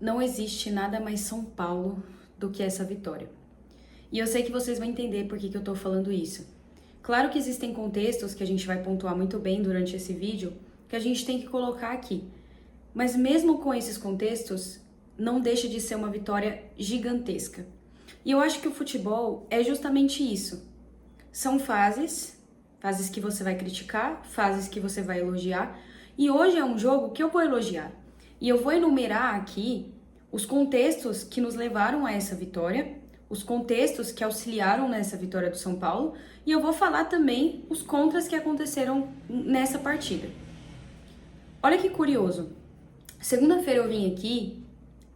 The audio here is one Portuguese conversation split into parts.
Não existe nada mais São Paulo do que essa vitória. E eu sei que vocês vão entender por que eu tô falando isso. Claro que existem contextos que a gente vai pontuar muito bem durante esse vídeo, que a gente tem que colocar aqui. Mas mesmo com esses contextos, não deixa de ser uma vitória gigantesca. E eu acho que o futebol é justamente isso. São fases que você vai criticar, fases que você vai elogiar. E hoje é um jogo que eu vou elogiar. E eu vou enumerar aqui os contextos que nos levaram a essa vitória, os contextos que auxiliaram nessa vitória do São Paulo, e eu vou falar também os contras que aconteceram nessa partida. Olha que curioso. Segunda-feira eu vim aqui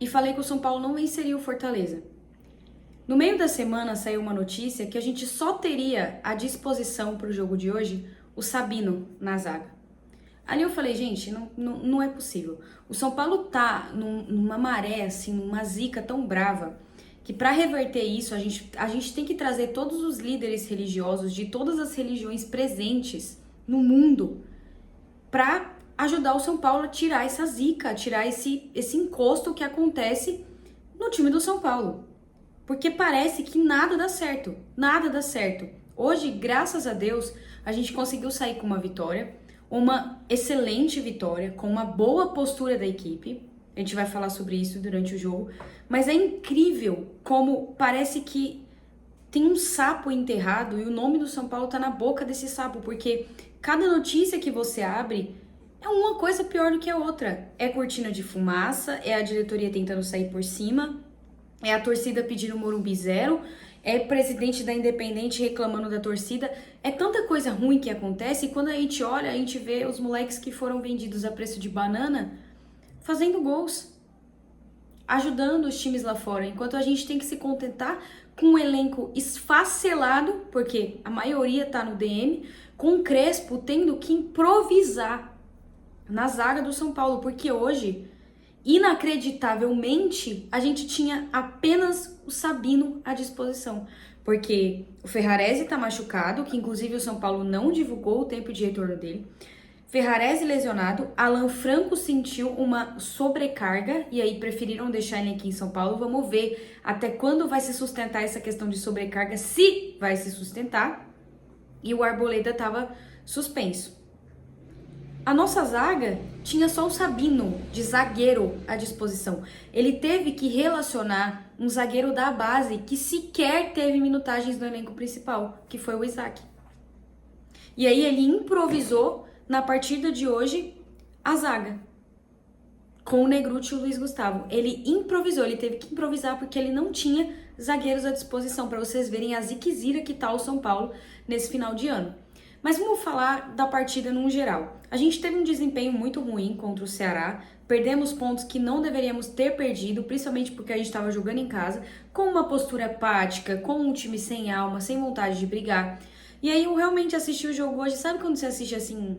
e falei que o São Paulo não venceria o Fortaleza. No meio da semana saiu uma notícia que a gente só teria à disposição para o jogo de hoje o Sabino na zaga. Ali eu falei, gente, não é possível. O São Paulo tá numa maré, assim, numa zica tão brava, que para reverter isso, a gente tem que trazer todos os líderes religiosos de todas as religiões presentes no mundo para ajudar o São Paulo a tirar essa zica, a tirar esse encosto que acontece no time do São Paulo. Porque parece que nada dá certo, nada dá certo. Hoje, graças a Deus, a gente conseguiu sair com uma vitória, uma excelente vitória, com uma boa postura da equipe. A gente vai falar sobre isso durante o jogo. Mas é incrível como parece que tem um sapo enterrado e o nome do São Paulo tá na boca desse sapo, porque cada notícia que você abre é uma coisa pior do que a outra. É cortina de fumaça, é a diretoria tentando sair por cima, é a torcida pedindo Morumbi zero, é presidente da Independente reclamando da torcida. É tanta coisa ruim que acontece e quando a gente olha, a gente vê os moleques que foram vendidos a preço de banana fazendo gols, ajudando os times lá fora, enquanto a gente tem que se contentar com um elenco esfacelado, porque a maioria tá no DM, com o Crespo tendo que improvisar na zaga do São Paulo, porque hoje, inacreditavelmente, a gente tinha apenas o Sabino à disposição, porque o Ferrarese tá machucado, que inclusive o São Paulo não divulgou o tempo de retorno dele. Ferrarese lesionado, Alan Franco sentiu uma sobrecarga e aí preferiram deixar ele aqui em São Paulo. Vamos ver até quando vai se sustentar essa questão de sobrecarga, se vai se sustentar. E o Arboleda estava suspenso. A nossa zaga tinha só o Sabino de zagueiro à disposição. Ele teve que relacionar um zagueiro da base que sequer teve minutagens no elenco principal, que foi o Isaac. E aí ele improvisou na partida de hoje a zaga com o Negruti e o Luiz Gustavo. Ele improvisou, ele teve que improvisar porque ele não tinha zagueiros à disposição, para vocês verem a ziquezira que tá o São Paulo nesse final de ano. Mas vamos falar da partida no geral. A gente teve um desempenho muito ruim contra o Ceará, perdemos pontos que não deveríamos ter perdido, principalmente porque a gente estava jogando em casa, com uma postura apática, com um time sem alma, sem vontade de brigar. E aí eu realmente assisti o jogo hoje, sabe quando você assiste assim,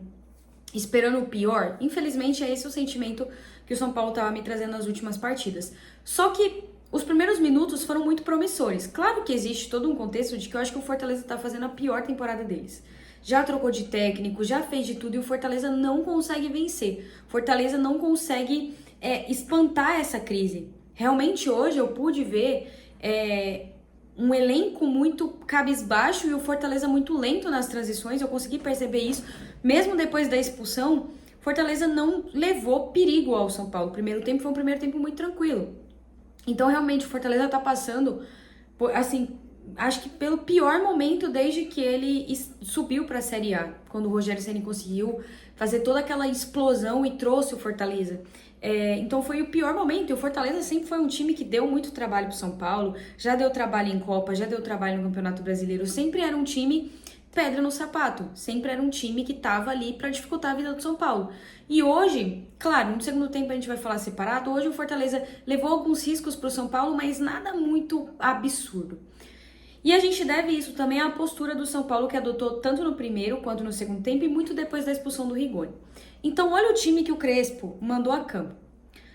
esperando o pior? Infelizmente é esse o sentimento que o São Paulo estava me trazendo nas últimas partidas. Só que os primeiros minutos foram muito promissores. Claro que existe todo um contexto de que eu acho que o Fortaleza está fazendo a pior temporada deles. Já trocou de técnico, já fez de tudo e o Fortaleza não consegue vencer. Fortaleza não consegue espantar essa crise. Realmente hoje eu pude ver um elenco muito cabisbaixo e o Fortaleza muito lento nas transições. Eu consegui perceber isso. Mesmo depois da expulsão, Fortaleza não levou perigo ao São Paulo. O primeiro tempo foi um primeiro tempo muito tranquilo. Então realmente o Fortaleza tá passando por, assim, acho que pelo pior momento desde que ele subiu para a Série A, quando o Rogério Ceni conseguiu fazer toda aquela explosão e trouxe o Fortaleza. Então foi o pior momento, e o Fortaleza sempre foi um time que deu muito trabalho pro São Paulo, já deu trabalho em Copa, já deu trabalho no Campeonato Brasileiro, sempre era um time pedra no sapato, sempre era um time que tava ali para dificultar a vida do São Paulo. E hoje, claro, no segundo tempo a gente vai falar separado, hoje o Fortaleza levou alguns riscos pro São Paulo, mas nada muito absurdo. E a gente deve isso também à postura do São Paulo, que adotou tanto no primeiro quanto no segundo tempo e muito depois da expulsão do Rigoni. Então olha o time que o Crespo mandou a campo.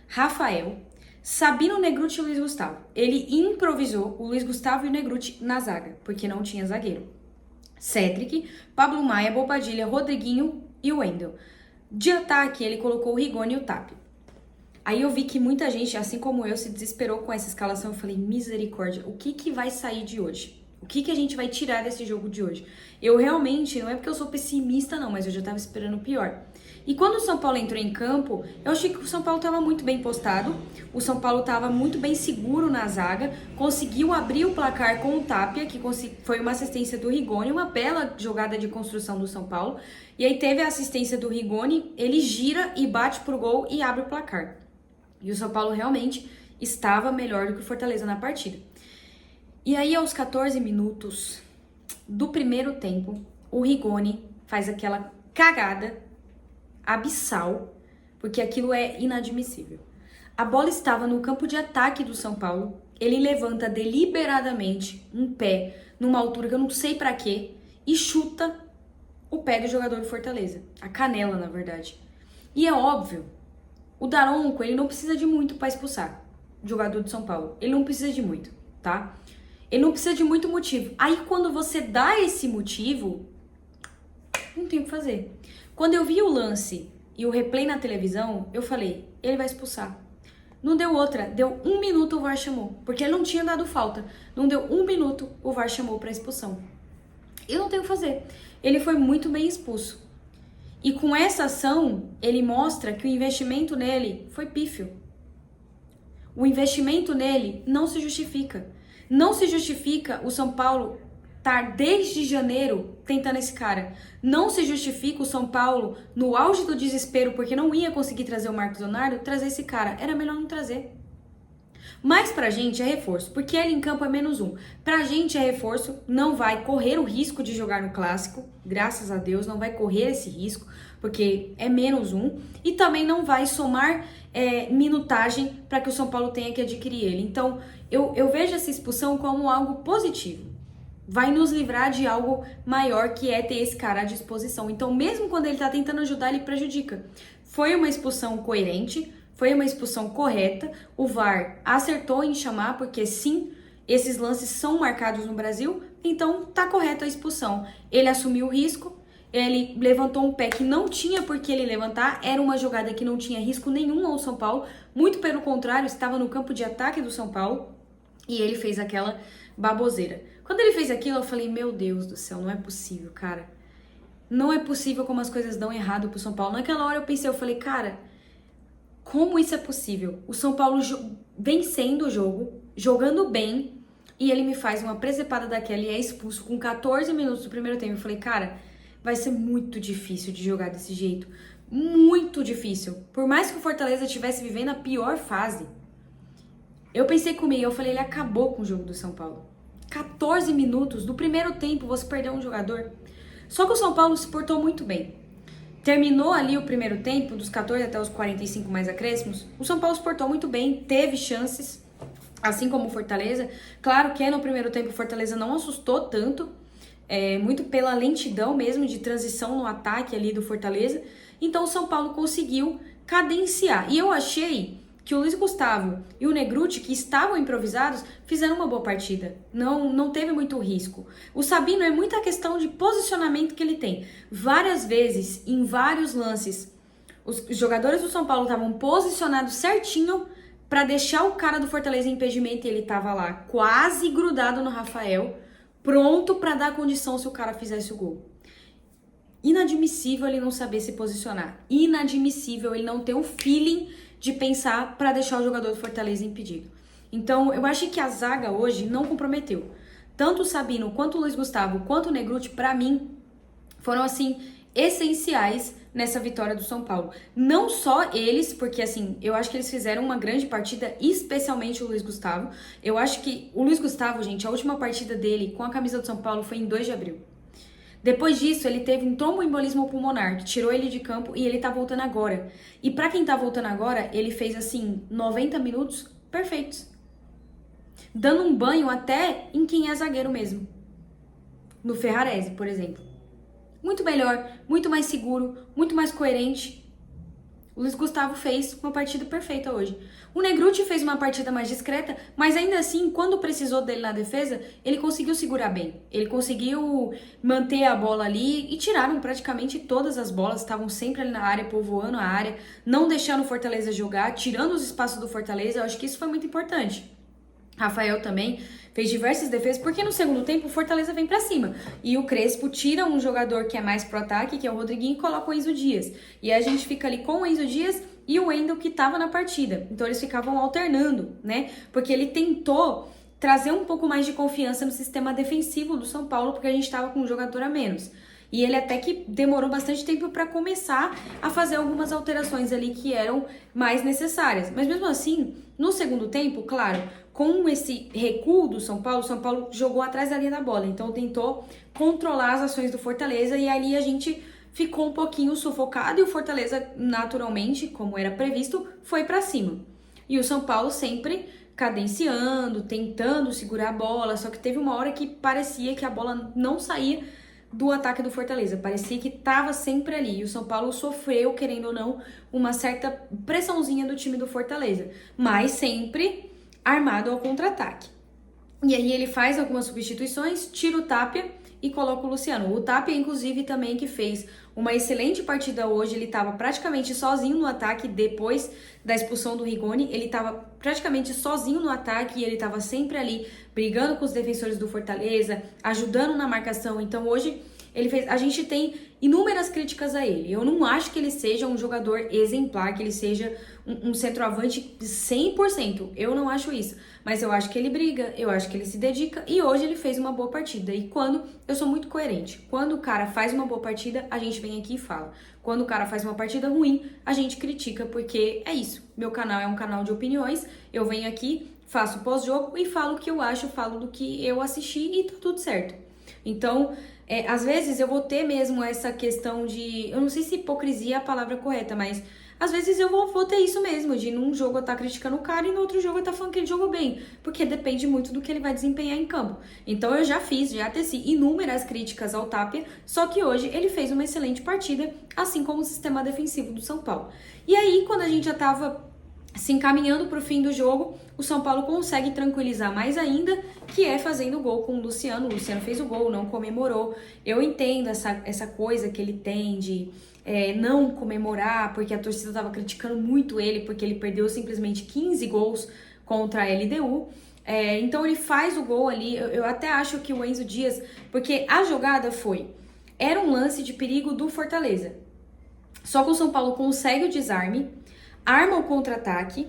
Rafael, Sabino, Negruti e Luiz Gustavo. Ele improvisou o Luiz Gustavo e o Negruti na zaga, porque não tinha zagueiro. Cedric, Pablo Maia, Bobadilha, Rodriguinho e o Wendel. De ataque, ele colocou o Rigoni e o Tapia. Aí eu vi que muita gente, assim como eu, se desesperou com essa escalação. Eu falei, misericórdia, o que que vai sair de hoje? O que que a gente vai tirar desse jogo de hoje? Eu realmente, não é porque eu sou pessimista não, mas eu já tava esperando o pior. E quando o São Paulo entrou em campo, eu achei que o São Paulo estava muito bem postado, o São Paulo estava muito bem seguro na zaga, conseguiu abrir o placar com o Tapia, que foi uma assistência do Rigoni, uma bela jogada de construção do São Paulo, e aí teve a assistência do Rigoni, ele gira e bate pro gol e abre o placar. E o São Paulo realmente estava melhor do que o Fortaleza na partida. E aí, aos 14 minutos do primeiro tempo, o Rigoni faz aquela cagada abissal, porque aquilo é inadmissível. A bola estava no campo de ataque do São Paulo, ele levanta deliberadamente um pé numa altura que eu não sei pra quê e chuta o pé do jogador do Fortaleza, a canela, na verdade. E é óbvio, o Daronco, ele não precisa de muito pra expulsar o jogador do São Paulo. Ele não precisa de muito, tá? Ele não precisa de muito motivo. Aí quando você dá esse motivo, não tem o que fazer. Quando eu vi o lance e o replay na televisão, eu falei, ele vai expulsar. Não deu outra, deu 1 minuto o VAR chamou, porque ele não tinha dado falta. Não deu 1 minuto, o VAR chamou pra expulsão. Eu não tenho o que fazer. Ele foi muito bem expulso. E com essa ação, ele mostra que o investimento nele foi pífio. O investimento nele não se justifica. Não se justifica o São Paulo estar desde janeiro tentando esse cara. Não se justifica o São Paulo, no auge do desespero, porque não ia conseguir trazer o Marcos Leonardo, trazer esse cara. Era melhor não trazer. Mas pra gente é reforço, porque ele em campo é -1. Pra gente é reforço, não vai correr o risco de jogar no Clássico, graças a Deus, não vai correr esse risco, porque é -1. E também não vai somar minutagem para que o São Paulo tenha que adquirir ele. Então, eu vejo essa expulsão como algo positivo. Vai nos livrar de algo maior, que é ter esse cara à disposição. Então, mesmo quando ele tá tentando ajudar, ele prejudica. Foi uma expulsão coerente, foi uma expulsão correta. O VAR acertou em chamar, porque sim, esses lances são marcados no Brasil, então tá correta a expulsão. Ele assumiu o risco, ele levantou um pé que não tinha por que ele levantar, era uma jogada que não tinha risco nenhum ao São Paulo, muito pelo contrário, estava no campo de ataque do São Paulo, e ele fez aquela baboseira. Quando ele fez aquilo, eu falei, meu Deus do céu, não é possível, cara. Não é possível como as coisas dão errado pro São Paulo. Naquela hora eu pensei, eu falei, cara, como isso é possível? O São Paulo vencendo o jogo, jogando bem, e ele me faz uma presepada daquela e é expulso com 14 minutos do primeiro tempo. Eu falei, cara, vai ser muito difícil de jogar desse jeito. Muito difícil. Por mais que o Fortaleza estivesse vivendo a pior fase. Eu pensei comigo, eu falei, ele acabou com o jogo do São Paulo. 14 minutos do primeiro tempo, você perdeu um jogador. Só que o São Paulo se portou muito bem. Terminou ali o primeiro tempo, dos 14 até os 45 mais acréscimos, o São Paulo se portou muito bem, teve chances, assim como o Fortaleza. Claro que no primeiro tempo o Fortaleza não assustou tanto, muito pela lentidão mesmo de transição no ataque ali do Fortaleza. Então o São Paulo conseguiu cadenciar. E eu achei que o Luiz Gustavo e o Negrutti, que estavam improvisados, fizeram uma boa partida. Não teve muito risco. O Sabino é muita questão de posicionamento que ele tem. Várias vezes, em vários lances, os jogadores do São Paulo estavam posicionados certinho para deixar o cara do Fortaleza em impedimento, e ele estava lá quase grudado no Rafael, pronto para dar condição se o cara fizesse o gol. Inadmissível ele não saber se posicionar. Inadmissível ele não ter o feeling de pensar para deixar o jogador do Fortaleza impedido. Então, eu acho que a zaga hoje não comprometeu. Tanto o Sabino, quanto o Luiz Gustavo, quanto o Negrutti, para mim, foram, assim, essenciais nessa vitória do São Paulo. Não só eles, porque, assim, eu acho que eles fizeram uma grande partida, especialmente o Luiz Gustavo. Eu acho que o Luiz Gustavo, gente, a última partida dele com a camisa do São Paulo foi em 2 de abril. Depois disso, ele teve um tromboembolismo pulmonar, que tirou ele de campo, e ele tá voltando agora. E pra quem tá voltando agora, ele fez, assim, 90 minutos perfeitos. Dando um banho até em quem é zagueiro mesmo. No Ferrarese, por exemplo. Muito melhor, muito mais seguro, muito mais coerente. O Luiz Gustavo fez uma partida perfeita hoje. O Negruti fez uma partida mais discreta, mas ainda assim, quando precisou dele na defesa, ele conseguiu segurar bem. Ele conseguiu manter a bola ali e tiraram praticamente todas as bolas, estavam sempre ali na área, povoando a área, não deixando o Fortaleza jogar, tirando os espaços do Fortaleza. Eu acho que isso foi muito importante. Rafael também fez diversas defesas, porque no segundo tempo o Fortaleza vem pra cima. E o Crespo tira um jogador que é mais pro ataque, que é o Rodriguinho, e coloca o Enzo Dias. E a gente fica ali com o Enzo Dias e o Wendel que tava na partida. Então eles ficavam alternando, né? Porque ele tentou trazer um pouco mais de confiança no sistema defensivo do São Paulo, porque a gente tava com um jogador a menos. E ele até que demorou bastante tempo para começar a fazer algumas alterações ali que eram mais necessárias. Mas mesmo assim, no segundo tempo, claro, com esse recuo do São Paulo jogou atrás da linha da bola. Então tentou controlar as ações do Fortaleza e ali a gente ficou um pouquinho sufocado e o Fortaleza, naturalmente, como era previsto, foi para cima. E o São Paulo sempre cadenciando, tentando segurar a bola, só que teve uma hora que parecia que a bola não saía do ataque do Fortaleza. Parecia que estava sempre ali. E o São Paulo sofreu, querendo ou não, uma certa pressãozinha do time do Fortaleza. Mas sempre armado ao contra-ataque. E aí ele faz algumas substituições, tira o Tapia e coloca o Luciano. O Tapia, inclusive, também que fez uma excelente partida hoje. Ele estava praticamente sozinho no ataque depois da expulsão do Rigoni. Ele estava praticamente sozinho no ataque e ele estava sempre ali brigando com os defensores do Fortaleza, ajudando na marcação. Então hoje ele fez. A gente tem inúmeras críticas a ele. Eu não acho que ele seja um jogador exemplar, que ele seja um centroavante 100%. Eu não acho isso. Mas eu acho que ele briga, eu acho que ele se dedica e hoje ele fez uma boa partida. E quando, eu sou muito coerente, quando o cara faz uma boa partida, a gente vem aqui e fala. Quando o cara faz uma partida ruim, a gente critica, porque é isso. Meu canal é um canal de opiniões, eu venho aqui, faço pós-jogo e falo o que eu acho, falo do que eu assisti e tá tudo certo. Então, às vezes eu vou ter mesmo essa questão de... Eu não sei se hipocrisia é a palavra correta, mas... Às vezes eu vou ter isso mesmo, de num jogo eu estar criticando o cara e no outro jogo eu estar falando que ele jogou bem, porque depende muito do que ele vai desempenhar em campo. Então eu já teci inúmeras críticas ao Tapia, só que hoje ele fez uma excelente partida, assim como o sistema defensivo do São Paulo. E aí, quando a gente já estava se encaminhando para o fim do jogo, o São Paulo consegue tranquilizar mais ainda, que é fazendo o gol com o Luciano. O Luciano fez o gol, não comemorou. Eu entendo essa coisa que ele tem de... não comemorar, porque a torcida estava criticando muito ele, porque ele perdeu simplesmente 15 gols contra a LDU. Então ele faz o gol ali, eu até acho que o Enzo Dias, porque a jogada era um lance de perigo do Fortaleza. Só que o São Paulo consegue o desarme, arma o contra-ataque,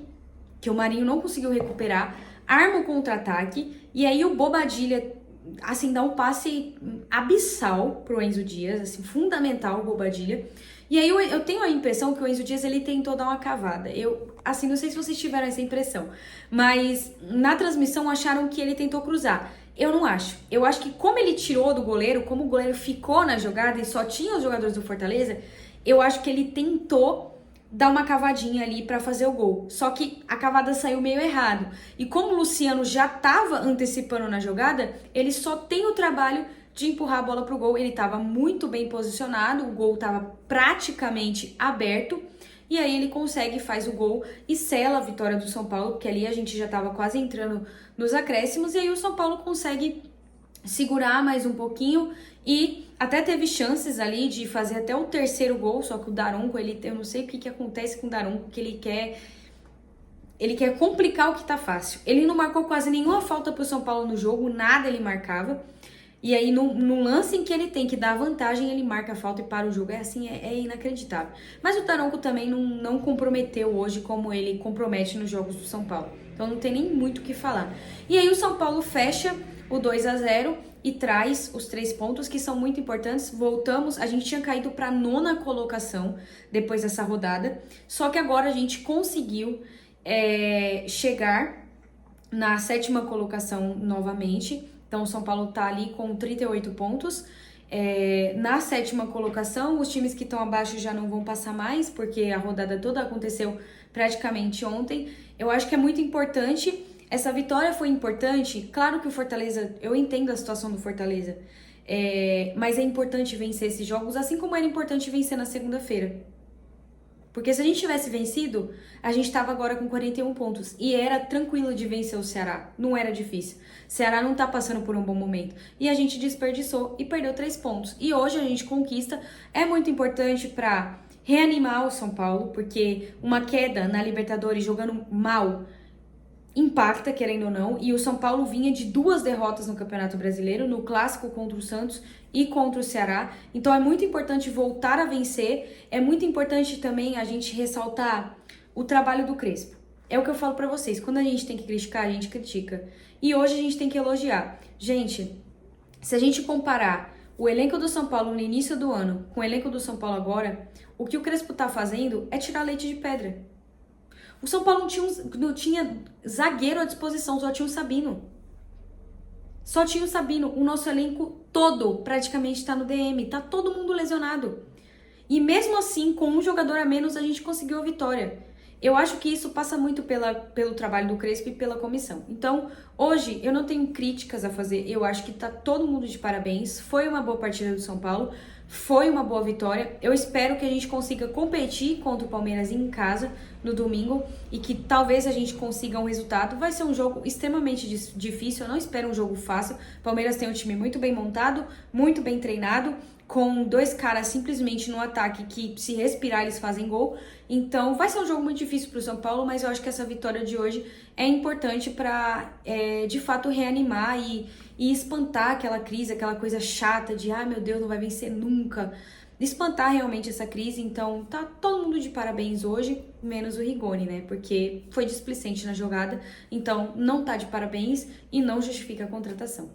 que o Marinho não conseguiu recuperar, arma o contra-ataque, e aí o Bobadilha... assim, dá um passe abissal pro Enzo Dias, assim, fundamental o Bobadilha. E aí eu tenho a impressão que o Enzo Dias, ele tentou dar uma cavada. Eu, assim, não sei se vocês tiveram essa impressão, mas na transmissão acharam que ele tentou cruzar. Eu não acho. Eu acho que como ele tirou do goleiro, como o goleiro ficou na jogada e só tinha os jogadores do Fortaleza, eu acho que ele tentou dar uma cavadinha ali para fazer o gol. Só que a cavada saiu meio errado. E como o Luciano já estava antecipando na jogada, ele só tem o trabalho de empurrar a bola pro gol. Ele estava muito bem posicionado, o gol estava praticamente aberto. E aí ele consegue, faz o gol e sela a vitória do São Paulo, porque ali a gente já estava quase entrando nos acréscimos. E aí o São Paulo consegue segurar mais um pouquinho e até teve chances ali de fazer até o terceiro gol, só que o Daronco, eu não sei o que acontece com o Daronco, que ele quer complicar o que tá fácil. Ele não marcou quase nenhuma falta pro São Paulo no jogo, nada ele marcava. E aí, no lance em que ele tem que dar vantagem, ele marca a falta e para o jogo. É inacreditável. Mas o Daronco também não comprometeu hoje como ele compromete nos jogos do São Paulo. Então não tem nem muito o que falar. E aí o São Paulo fecha o 2-0 e traz os 3 pontos que são muito importantes. Voltamos, a gente tinha caído para a 9ª colocação depois dessa rodada, só que agora a gente conseguiu chegar na 7ª colocação novamente. Então o São Paulo tá ali com 38 pontos. Na 7ª colocação, os times que estão abaixo já não vão passar mais, porque a rodada toda aconteceu praticamente ontem. Eu acho que é muito importante. Essa vitória foi importante. Claro que o Fortaleza, eu entendo a situação do Fortaleza, mas é importante vencer esses jogos, assim como era importante vencer na segunda-feira. Porque se a gente tivesse vencido, a gente estava agora com 41 pontos. E era tranquilo de vencer o Ceará. Não era difícil. O Ceará não tá passando por um bom momento. E a gente desperdiçou e perdeu 3 pontos. E hoje a gente conquista. É muito importante para reanimar o São Paulo, porque uma queda na Libertadores jogando mal impacta, querendo ou não, e o São Paulo vinha de 2 derrotas no Campeonato Brasileiro, no clássico contra o Santos e contra o Ceará. Então é muito importante voltar a vencer, é muito importante também a gente ressaltar o trabalho do Crespo. É o que eu falo pra vocês, quando a gente tem que criticar, a gente critica. E hoje a gente tem que elogiar. Gente, se a gente comparar o elenco do São Paulo no início do ano com o elenco do São Paulo agora, o que o Crespo tá fazendo é tirar leite de pedra. O São Paulo não tinha zagueiro à disposição, só tinha o Sabino. Só tinha o Sabino. O nosso elenco todo praticamente tá no DM. Tá todo mundo lesionado. E mesmo assim, com um jogador a menos, a gente conseguiu a vitória. Eu acho que isso passa muito pelo trabalho do Crespo e pela comissão. Então, hoje, eu não tenho críticas a fazer. Eu acho que tá todo mundo de parabéns. Foi uma boa partida do São Paulo. Foi uma boa vitória. Eu espero que a gente consiga competir contra o Palmeiras em casa no domingo e que talvez a gente consiga um resultado. Vai ser um jogo extremamente difícil. Eu não espero um jogo fácil. O Palmeiras tem um time muito bem montado, muito bem treinado, com 2 caras simplesmente no ataque que, se respirar, eles fazem gol. Então, vai ser um jogo muito difícil para o São Paulo, mas eu acho que essa vitória de hoje é importante para, de fato, reanimar e espantar aquela crise, aquela coisa chata de, ah, meu Deus, não vai vencer nunca. Espantar realmente essa crise. Então, tá todo mundo de parabéns hoje, menos o Rigoni, né? Porque foi displicente na jogada. Então, não tá de parabéns e não justifica a contratação.